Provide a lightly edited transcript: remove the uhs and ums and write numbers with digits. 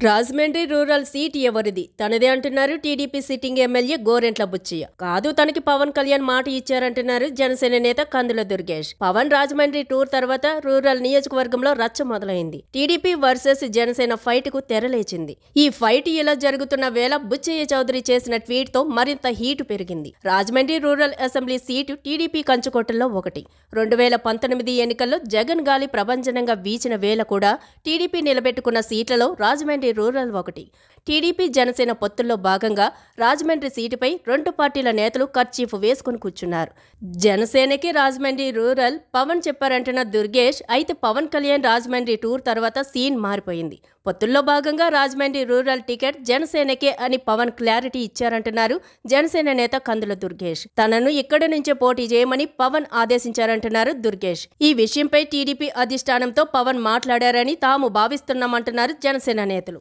Rajahmundry rural seat ఎవరిది? తనదే అంటున్నారు TDP sitting MLA Gorantla Butchaiah. కాదు, తనకి పవన్ కళ్యాణ్ మాట ఇచ్చారంటున్నారు జనసేన నేత కందుల దుర్గేష్. పవన్ రాజమండ్రి టూర్ తర్వాత రూరల్ నియోజకవర్గంలో రచ్చ మొదలైంది. టీడీపీ వర్సెస్ జనసేన ఫైట్ కు తెరలేచింది. ఈ ఫైట్ ఇలా జరుగుతున్న వేళ బుచ్చయ్య చౌదరి చేసిన ట్వీట్ తో మరింత హీటు పెరిగింది. Rajahmundry rural assembly seat TDP కంచుకోటల్లో ఒకటి. 2019 ఎన్నికల్లో జగన్ గాలి ప్రభంజనంగా వీచిన వేళ కూడా టీడీపీ నిలబెట్టుకున్న సీట్లలో రాజమండ్రి రూరల్ ఒకటి. టీడీపీ జనసేన పొత్తుల్లో భాగంగా రాజమండ్రి సీటుపై రెండు పార్టీల నేతలు కర్చీఫ్ వేసుకుని కూర్చున్నారు. జనసేనకి రాజమండ్రి రూరల్ పవన్ చెప్పారంటున్న దుర్గేష్, అయితే పవన్ కళ్యాణ్ రాజమండ్రి టూర్ తర్వాత సీన్ మారిపోయింది. పొత్తుల్లో భాగంగా రాజమండ్రి రూరల్ టికెట్ జనసేనకే అని పవన్ క్లారిటీ ఇచ్చారంటున్నారు జనసేన నేత కందుల దుర్గేష్. తనను ఇక్కడి నుంచే పోటీ చేయమని పవన్ ఆదేశించారంటున్నారు దుర్గేష్. ఈ విషయంపై టీడీపీ అధిష్టానంతో పవన్ మాట్లాడారని తాము భావిస్తున్నామంటున్నారు జనసేన నేతలు.